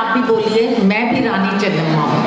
आप भी बोलिए, मैं भी रानी चेन्नम्मा हूँ।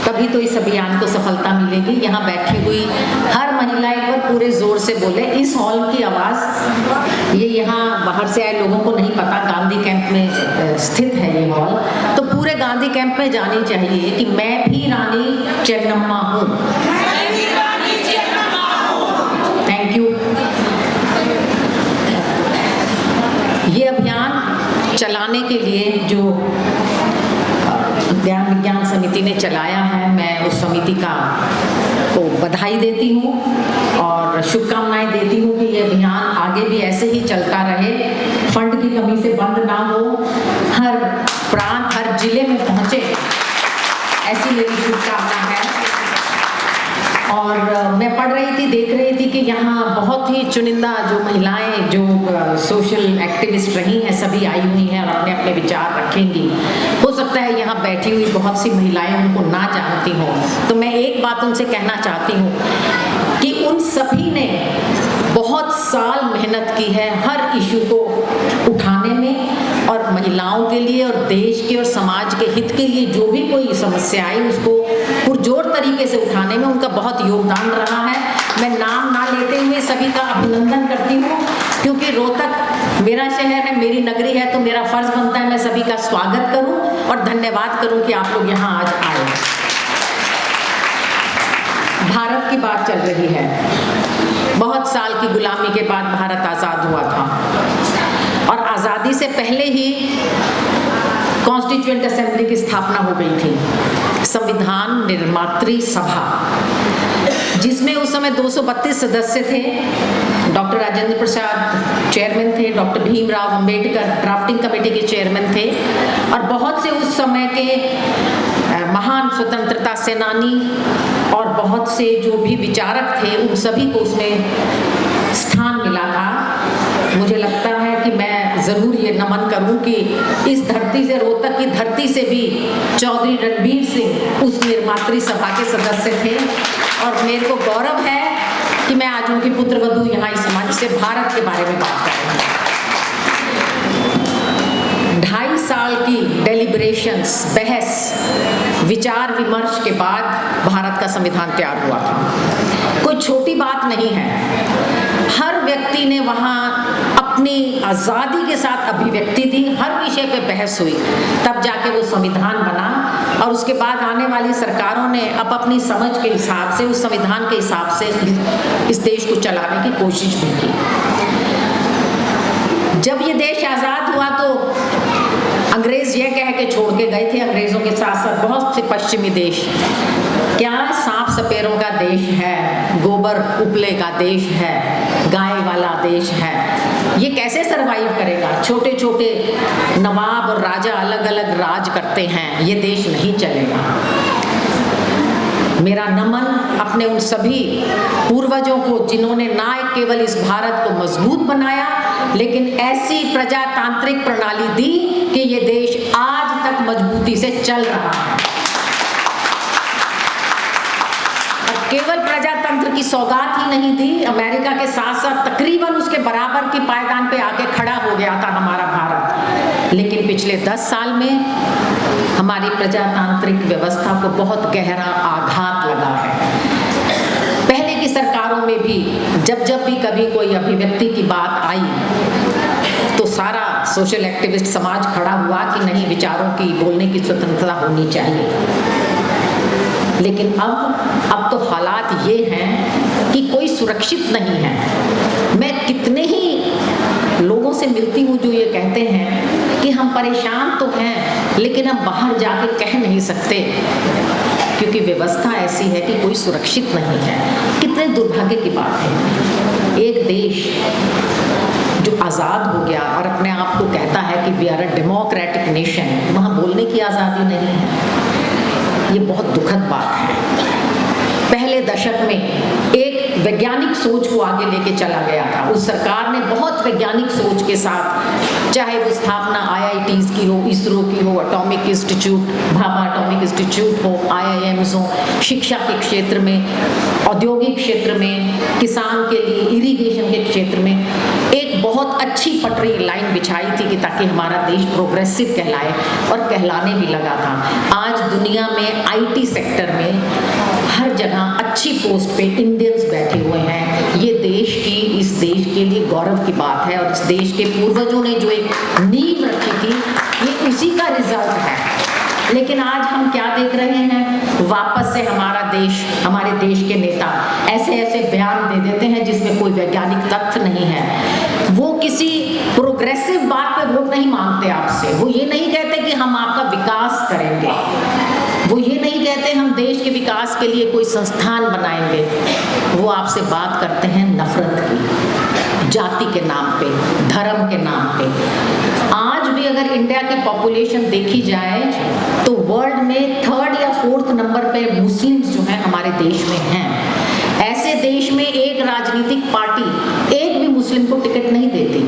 तभी तो इस अभियान को सफलता मिलेगी। यहाँ बैठी हुई हर महिला एक बार पूरे जोर से बोले, इस हॉल की आवाज़, ये यहाँ बाहर से आए लोगों को नहीं पता, गांधी कैंप में स्थित है ये हॉल, तो पूरे गांधी कैंप में जानी चाहिए कि मैं भी रानी चेन्नम्मा हूँ। Thank you. ये अभियान चलाने के लिए जो ज्ञान विज्ञान समिति ने चलाया है, मैं उस समिति को बधाई देती हूँ और शुभकामनाएं देती हूँ कि ये अभियान आगे भी ऐसे ही चलता रहे, फंड की कमी से बंद ना हो, हर प्रांत हर जिले में पहुँचे, ऐसी मेरी शुभकामना है। और मैं पढ़ रही थी, देख रही थी कि यहाँ बहुत ही चुनिंदा जो महिलाएं जो सोशल एक्टिविस्ट रही हैं सभी आई हुई हैं और अपने अपने विचार रखेंगी। हो सकता है यहाँ बैठी हुई बहुत सी महिलाएं उनको ना जानती हों, तो मैं एक बात उनसे कहना चाहती हूँ कि उन सभी ने बहुत साल मेहनत की है हर इशू को उठाने में, और महिलाओं के लिए और देश के और समाज के हित के लिए जो भी कोई समस्या आई उसको पुरजोर तरीके से उठाने में उनका बहुत योगदान रहा है। मैं नाम ना लेते हुए सभी का अभिनंदन करती हूँ, क्योंकि रोहतक मेरा शहर है, मेरी नगरी है, तो मेरा फर्ज बनता है मैं सभी का स्वागत करूँ और धन्यवाद करूँ कि आप लोग यहाँ आज आए। भारत की बात चल रही है। बहुत साल की गुलामी के बाद भारत आज़ाद हुआ था और आज़ादी से पहले ही कॉन्स्टिट्यूएंट असेंबली की स्थापना हो गई थी, संविधान निर्मात्री सभा, जिसमें उस समय 232 सदस्य थे। डॉक्टर राजेंद्र प्रसाद चेयरमैन थे, doctor Bhimrao Ambedkar drafting committee के चेयरमैन थे, और बहुत से उस समय के महान स्वतंत्रता सेनानी और बहुत से जो भी विचारक थे उन सभी को उसमें स्थान मिला था। मुझे लगता है कि मैं ज़रूर ये नमन करूं कि इस धरती से, रोहतक की धरती से भी चौधरी रणबीर सिंह उस निर्मात्री सभा के सदस्य थे, और मेरे को गौरव है कि मैं आज उनकी पुत्रवधू यहाँ इस मंच से भारत के बारे में बात कर रही हूँ। 2.5 साल की डेलिब्रेशंस, बहस, विचार विमर्श के बाद भारत का संविधान तैयार हुआ था। कोई छोटी बात नहीं है। हर व्यक्ति ने वहाँ अपनी आज़ादी के साथ अभिव्यक्ति दी, हर विषय पे बहस हुई, तब जाके वो संविधान बना, और उसके बाद आने वाली सरकारों ने अब अपनी समझ के हिसाब से, उस संविधान के हिसाब से इस देश को चलाने की कोशिश भी की। जब ये देश आज़ाद हुआ तो अंग्रेज ये कह के छोड़ के गए थे, अंग्रेजों के साथ साथ बहुत से पश्चिमी देश, क्या सांप सपेरों का देश है, गोबर उपले का देश है, गाय वाला देश है, ये कैसे सरवाइव करेगा? छोटे छोटे नवाब और राजा अलग अलग राज करते हैं, ये देश नहीं चलेगा। मेरा नमन अपने उन सभी पूर्वजों को जिन्होंने ना केवल इस भारत को मजबूत बनाया, लेकिन ऐसी प्रजातांत्रिक प्रणाली दी कि ये देश आज तक मजबूती से चल रहा है। और केवल प्रजातंत्र की सौगात ही नहीं दी, अमेरिका के साथ साथ तकरीबन उसके बराबर की पायदान पे आके खड़ा हो गया था हमारा भारत। लेकिन पिछले 10 साल में हमारी प्रजातांत्रिक व्यवस्था को बहुत गहरा आघात लगा है। पहले की सरकारों में भी जब भी कभी कोई अभिव्यक्ति की बात आई तो सारा सोशल एक्टिविस्ट समाज खड़ा हुआ कि नहीं, विचारों की, बोलने की स्वतंत्रता होनी चाहिए। लेकिन अब तो हालात ये हैं कि कोई सुरक्षित नहीं है। मैं कितने ही लोगों से मिलती हूँ जो ये कहते हैं कि हम परेशान तो हैं लेकिन हम बाहर जाके कह नहीं सकते क्योंकि व्यवस्था ऐसी है कि कोई सुरक्षित नहीं है। कितने दुर्भाग्य की बात है। एक देश जो आज़ाद हो गया और अपने आप को कहता है कि we are a democratic nation, वहाँ बोलने की आज़ादी नहीं है। ये बहुत दुखद बात है। पहले दशक में एक वैज्ञानिक सोच को आगे लेके चला गया था। उस सरकार ने बहुत वैज्ञानिक सोच के साथ, चाहे वो स्थापना IITs की हो, इसरो की हो, atomic institute, Bhabha atomic institute हो, IIMs हो, शिक्षा के क्षेत्र में, औद्योगिक क्षेत्र में, किसान के लिए इरिगेशन के क्षेत्र में, एक बहुत अच्छी पटरी लाइन बिछाई थी कि ताकि हमारा देश प्रोग्रेसिव कहलाए, और कहलाने भी लगा था। आज दुनिया में आईटी सेक्टर में हर जगह अच्छी पोस्ट पे इंडियंस बैठे हुए हैं। ये इस देश के लिए गौरव की बात है, और इस देश के पूर्वजों ने जो एक नींव रखी थी, ये उसी का रिजल्ट है। लेकिन आज हम क्या देख रहे हैं, वापस से हमारे देश के नेता ऐसे बयान दे देते हैं जिसमें कोई वैज्ञानिक तथ्य नहीं है। वो किसी प्रोग्रेसिव बात पे वोट नहीं मांगते आपसे। वो ये नहीं कहते कि हम आपका विकास करेंगे, वो ये नहीं कहते हम देश के विकास के लिए कोई संस्थान बनाएंगे। वो आपसे बात करते हैं नफरत की, जाति के नाम पे, धर्म के नाम पे। आज भी अगर इंडिया की पॉपुलेशन देखी जाए तो वर्ल्ड में 3rd या 4th नंबर पे मुस्लिम्स जो हैं हमारे देश में हैं। ऐसे देश में एक राजनीतिक पार्टी एक भी मुस्लिम को टिकट नहीं देती।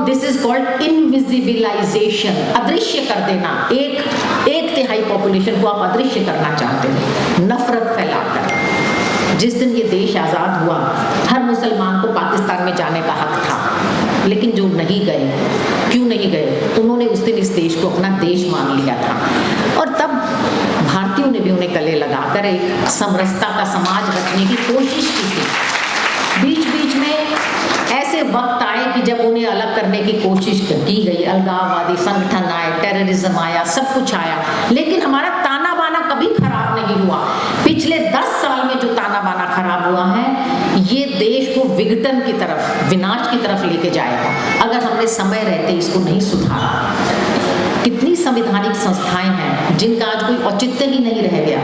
दिस इज कॉल्ड इनविजिबिलाइजेशन, अदृश्य कर देना। एक तिहाई पॉपुलेशन को आप अदृश्य करना चाहते हैं नफरत फैलाकर। जिस दिन ये देश आज़ाद हुआ, हर मुसलमान को पाकिस्तान में जाने का हक था, लेकिन जो नहीं गए, क्यों नहीं गए? उन्होंने उस दिन इस देश को अपना देश मान लिया था, और तब भारतीयों ने भी उन्हें गले लगाकर एक समरसता का समाज रखने की कोशिश की थी। बीच बीच में ऐसे वक्त आए कि जब उन्हें अलग करने की कोशिश की गई, अलगाववादी संगठन आए, टेररिज्म आया, सब कुछ आया, लेकिन हमारा ताना बाना कभी खराब नहीं हुआ। पिछले 10 साल में जो ताना बाना खराब हुआ है, ये देश को विघटन की तरफ, विनाश की तरफ लेके जाएगा अगर हमने समय रहते इसको नहीं सुधारा। कितनी संवैधानिक संस्थाएं हैं जिनका आज कोई औचित्य ही नहीं रह गया।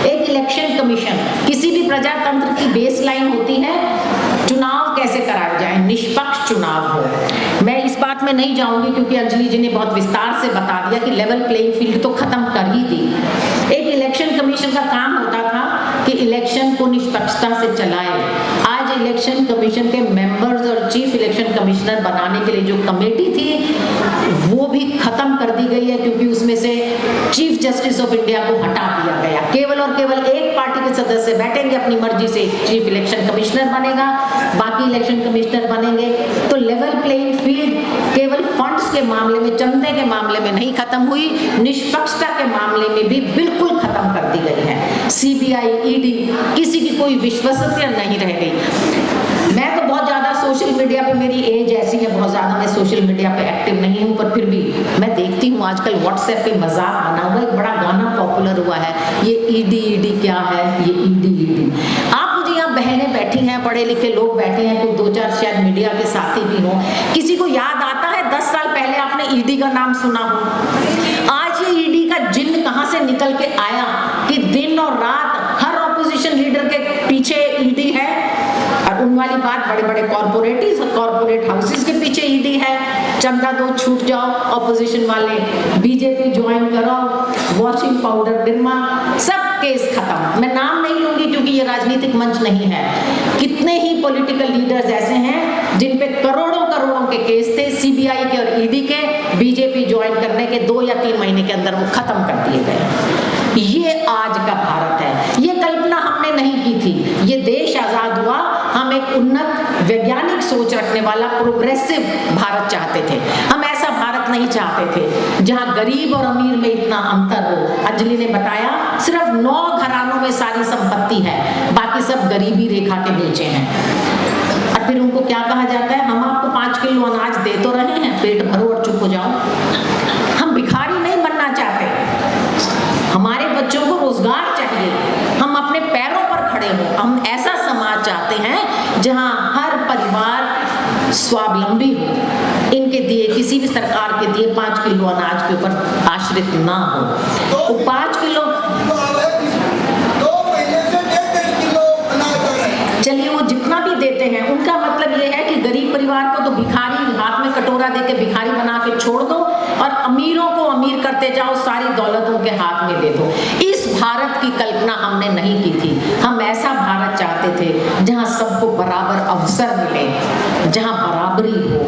एक इलेक्शन कमीशन, किसी भी प्रजातंत्र की बेसलाइन होती है चुनाव कैसे कराए जाए, निष्पक्ष चुनाव हो। मैं इस बात में नहीं जाऊंगी क्योंकि अंजलि जी ने बहुत विस्तार से बता दिया कि लेवल प्लेइंग फील्ड तो खत्म कर ही दी। एक इलेक्शन कमीशन का काम होता था कि इलेक्शन को निष्पक्षता से चलाए। आज इलेक्शन कमीशन के मेंबर्स और चीफ इलेक्शन कमिश्नर बनाने के लिए जो कमेटी थी वो भी खत्म कर दी गई है, क्योंकि उसमें से चीफ जस्टिस ऑफ इंडिया को हटा दिया गया। केवल और केवल एक पार्टी के सदस्य बैठेंगे अपनी मर्जी से, चीफ इलेक्शन कमिश्नर बनेगा, बाकी इलेक्शन कमिश्नर बनेंगे। तो लेवल प्लेइंग फील्ड केवल फंड्स के मामले में, चंदे के मामले में नहीं खत्म हुई, निष्पक्षता के मामले में भी बिल्कुल खत्म कर दी गई है। सीबीआई, ईडी, किसी की कोई विश्वसनीयता नहीं रह गई। मैं तो बहुत ज्यादा सोशल मीडिया पे, मेरी एज ऐसी है, बहुत ज्यादा मैं सोशल मीडिया पे एक्टिव नहीं हूँ, पर फिर भी मैं देखती हूँ आजकल व्हाट्सएप पे मजाक बना हुआ, एक बड़ा गाना पॉपुलर हुआ है, ये ईडी क्या है, ये ईडी। आप मुझे यहाँ बहनें बैठी हैं, पढ़े लिखे लोग बैठे हैं, कोई 2-4 शायद मीडिया के साथी भी हो, किसी को याद आता है 10 साल पहले आपने ईडी का नाम सुना हो? आज ये ईडी का जिन्न कहाँ से निकल के आया कि दिन और रात हर ऑपोजिशन लीडर के पीछे ईडी है। और उन वाली बात, बड़े बड़े कॉर्पोरेट हाउसेस के पीछे ईडी है। चंदा दो, छूट जाओ, ऑपोजिशन वाले बीजेपी ज्वाइन कराओ, वॉशिंग पाउडर निरमा, सब केस खत्म। मैं नाम नहीं लूंगी क्योंकि ये राजनीतिक मंच नहीं है। कितने ही पॉलिटिकल लीडर्स ऐसे हैं जिन पे करोड़ों के केस थे, सीबीआई के और ईडी के, बीजेपी ज्वाइन करने के 2 या 3 महीने के अंदर वो खत्म कर दिए गए। ये आज का भारत है। ये कल्पना हमने नहीं की थी। ये देश आजाद हुआ, हम एक उन्नत वैज्ञानिक सोच रखने वाला प्रोग्रेसिव भारत चाहते थे। हम ऐसा भारत नहीं चाहते थे जहां गरीब और अमीर में इतना अंतर हो। अंजलि ने बताया सिर्फ 9 घरानों में सारी संपत्ति है, बाकी सब गरीबी रेखा के नीचे हैं। और फिर उनको क्या कहा जाता है, हम आपको 5 किलो अनाज दे तो रहे हैं, पेट भरो और चुप हो जाओ। हम भिखारी नहीं बनना चाहते, हमारे बच्चों को रोजगार चाहिए, हम अपने पैरों पर खड़े हो। हम ऐसा समाज चाहते हैं जहां हर परिवार स्वावलंबी हो, इनके दिए, किसी भी सरकार के दिए 5 किलो अनाज के ऊपर आश्रित ना हो। तो 5 किलो, चलिए वो जितना भी देते हैं, उनका मतलब ये है कि गरीब परिवार को तो भिखारी, हाथ में कटोरा देके भिखारी बना के छोड़ दो, और अमीरों को अमीर करते जाओ, सारी दौलत उनके हाथ में दे दो। इस भारत की कल्पना हमने नहीं की थी। हम ऐसा भारत चाहते थे जहां सबको बराबर अवसर मिले, जहां बराबरी हो,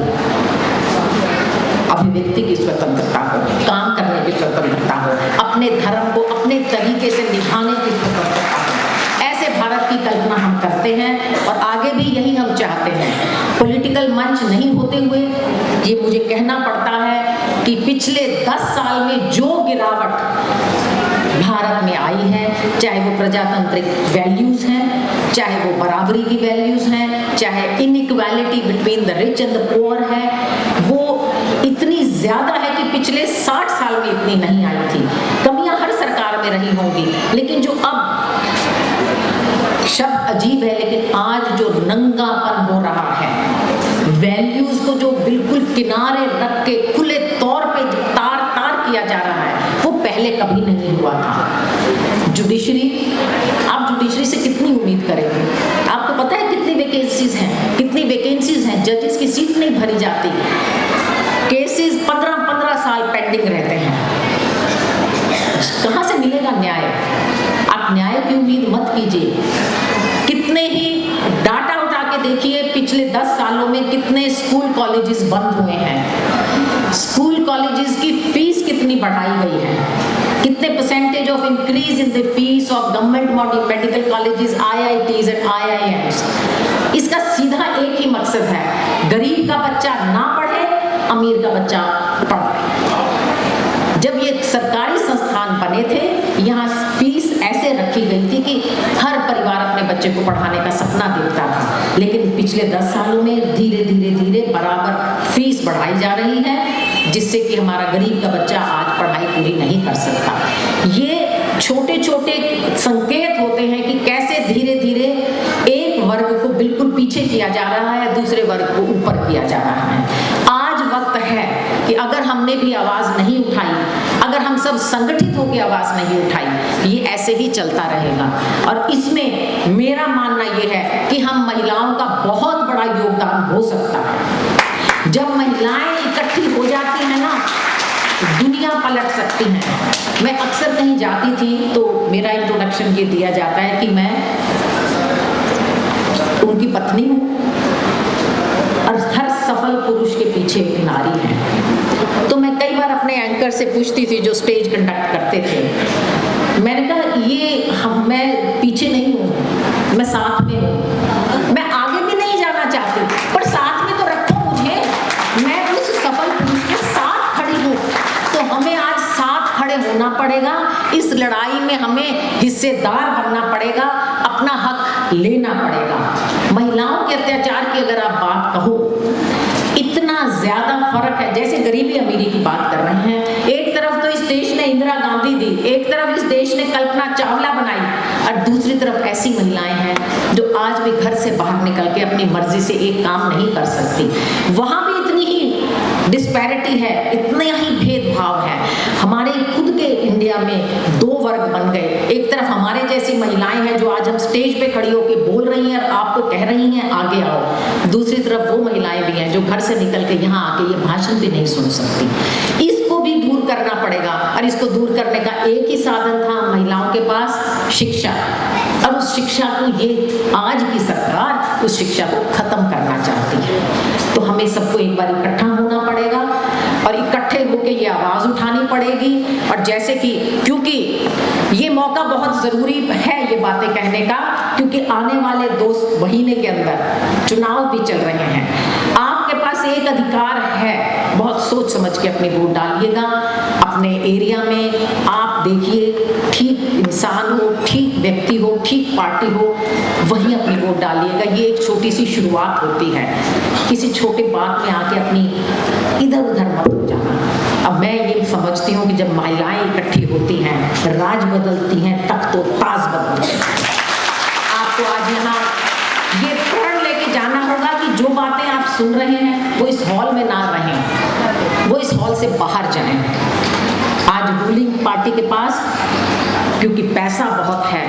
अभिव्यक्ति की स्वतंत्रता हो, काम करने की स्वतंत्रता हो, अपने धर्म को अपने तरीके से निभाने की स्वतंत्रता हो। ऐसे भारत की कल्पना हम करते हैं और आगे भी यही हम चाहते हैं। पॉलिटिकल मंच नहीं होते हुए ये मुझे कहना पड़ता है कि पिछले 10 साल में जो गिरावट भारत में आई है, चाहे वो प्रजातांत्रिक वैल्यूज हैं, चाहे वो बराबरी की वैल्यूज हैं, चाहे inequality between the rich and the poor है, वो इतनी ज्यादा है कि पिछले 60 साल में इतनी नहीं आई थी। कमियां हर सरकार में रही होंगी, लेकिन जो अब शब्द अजीब है, लेकिन आज जो नंगापन हो रहा है, वैल्यूज को जो बिल्कुल किनारे रख के खुले तौर पे तार किया जा रहा है, वो पहले कभी नहीं हुआ था। जुडिशरी, आप जुडिशरी से कितनी उम्मीद करेंगे? आपको पता है कितनी वैकेंसीज हैं, जजेस की सीट नहीं भरी जाती, केसेस 15-15 साल पेंडिंग रहते हैं। कहां से मिलेगा न्याय? आप न्याय की उम्मीद मत कीजिए। कितने ही डाटा उठा के देखिए, पिछले 10 सालों में कितने स्कूल कॉलेजेस बंद हुए हैं, स्कूल कॉलेजेस की फीस कितनी बढ़ाई गई है, कितने percentage of increase in the fees of government medical colleges, IITs and IIMs। इसका सीधा एक ही मकसद है, गरीब का बच्चा ना पढ़े, अमीर का बच्चा पढ़े। जब ये सरकारी संस्थान बने थे, यहाँ फीस ऐसे रखी गई थी कि हर परिवार अपने बच्चे को पढ़ाने का सपना देखता था, लेकिन पिछले 10 सालों में धीरे धीरे बराबर फीस बढ़ाई जा रही है, जिससे कि हमारा गरीब का बच्चा आज पढ़ाई पूरी नहीं कर सकता। ये छोटे छोटे संकेत होते हैं कि कैसे धीरे धीरे एक वर्ग को बिल्कुल पीछे किया जा रहा है, दूसरे वर्ग को ऊपर किया जा रहा है। आज वक्त है कि अगर हमने भी आवाज नहीं उठाई, अगर हम सब संगठित होकर आवाज नहीं उठाई, ये ऐसे ही चलता रहेगा। और इसमें मेरा मानना ये है कि हम महिलाओं का बहुत बड़ा योगदान हो सकता है। जब महिलाएं इकट्ठी हो जाती हैं ना, दुनिया पलट सकती हैं। मैं अक्सर कहीं जाती थी तो मेरा इंट्रोडक्शन ये दिया जाता है कि मैं उनकी पत्नी हूँ और हर सफल पुरुष के पीछे एक नारी है। तो मैं कई बार अपने एंकर से पूछती थी जो स्टेज कंडक्ट करते थे, मैंने कहा ये मैं पीछे नहीं हूँ, मैं साथ में हूँ, मैं आगे भी नहीं जाना चाहती, पर साथ में तो रखो मुझे, मैं उस सफल पुरुष के साथ खड़ी हूँ। तो हमें आज साथ खड़े होना पड़ेगा, इस लड़ाई में हमें हिस्सेदार बनना पड़ेगा, अपना हक लेना पड़ेगा। महिलाओं के अत्याचार की अगर आप बात कहो, इतना ज्यादा फर्क है, जैसे गरीबी अमीरी की बात कर रहे हैं। एक तरफ तो इस देश ने इंदिरा गांधी दी, एक तरफ इस देश ने कल्पना चावला बनाई, और दूसरी तरफ ऐसी महिलाएं हैं जो आज भी घर से बाहर निकल के अपनी मर्जी से एक काम नहीं कर सकती। वहां भी इतनी ही डिस्पैरिटी है, इतना ही भेदभाव है। हमारे खुद के इंडिया में 2 वर्ग बन गए। एक तरफ हमारे जैसी महिलाएं हैं जो आज हम स्टेज पे खड़ी होकर बोल रही हैं और आपको कह रही हैं आगे आओ, दूसरी तरफ वो महिलाएं भी हैं जो घर से निकल के यहाँ आके ये भाषण भी नहीं सुन सकती। इसको भी दूर करना पड़ेगा, और इसको दूर करने का एक ही साधन था महिलाओं के पास, शिक्षा। और उस शिक्षा को ये आज की सरकार उस शिक्षा को खत्म करना चाहती है। तो हमें सबको एक बार इकट्ठा होना पड़ेगा और इकट्ठे होकर ये आवाज उठानी पड़ेगी। और जैसे कि क्योंकि ये मौका बहुत जरूरी है ये बातें कहने का, क्योंकि आने वाले 2 महीने के अंदर चुनाव भी चल रहे हैं। आपके पास एक अधिकार है, बहुत सोच समझ के अपनी वोट डालिएगा। अपने एरिया में आप देखिए ठीक इंसान हो, ठीक व्यक्ति हो, ठीक पार्टी हो, वही अपनी वोट डालिएगा। ये एक छोटी सी शुरुआत होती है, किसी छोटे बात में आके अपनी इधर उधर मत हो जाना। अब मैं ये समझती हूँ कि जब महिलाएं इकट्ठी होती हैं, राज बदलती हैं, तख्त तो ताज बदलते हैं। आपको आज यहाँ ये प्रण लेके जाना होगा कि जो बातें आप सुन रहे हैं वो इस हॉल में ना रहें, वो इस हॉल से बाहर जाएं। आज रूलिंग पार्टी के पास क्योंकि पैसा बहुत है,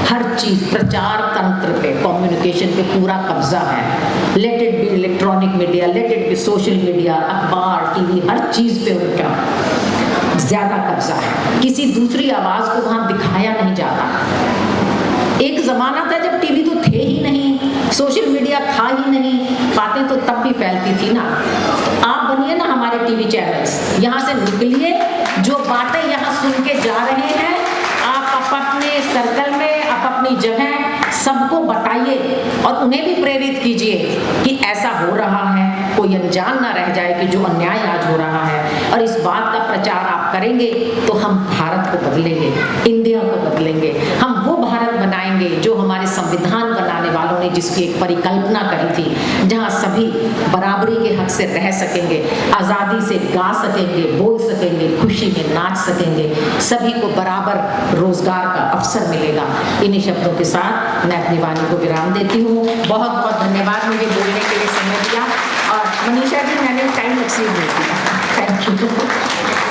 हर चीज प्रचार तंत्र पे, कम्युनिकेशन पे पूरा कब्जा है। Let it be electronic media, let it be social media, अखबार, टीवी, हर चीज पे उनका ज्यादा कब्जा है। किसी दूसरी आवाज को वहां दिखाया नहीं जाता। एक जमाना था जब टीवी तो थे ही नहीं, सोशल मीडिया था ही नहीं, बातें तो तब भी फैलती थी ना। तो आप बनिए ना हमारे टीवी चैनल्स, यहाँ से निकलिए, जो बातें यहाँ सुन के जा रहे हैं आप अपने सर्कल में, आप अपनी जगह सबको बताइए और उन्हें भी प्रेरित कीजिए कि ऐसा हो रहा है, कोई अनजान ना रह जाए कि जो अन्याय आज हो रहा है। और इस बात का प्रचार आप करेंगे तो हम भारत को बदलेंगे, इंडिया को बदलेंगे। हम वो भारत बनाएंगे जो हमारे संविधान बनाने वालों ने जिसकी एक परिकल्पना करी थी, जहां सभी बराबरी के हक से रह सकेंगे, आज़ादी से गा सकेंगे, बोल सकेंगे, खुशी में नाच सकेंगे, सभी को बराबर रोजगार का अवसर मिलेगा। इन्हीं शब्दों के साथ मैं अपनी वाणी को विराम देती हूँ। बहुत बहुत धन्यवाद मुझे बोलने के लिए समय दिया। और मनीषा जी, मैंने टाइम एक्सीड नहीं किया। Thank you.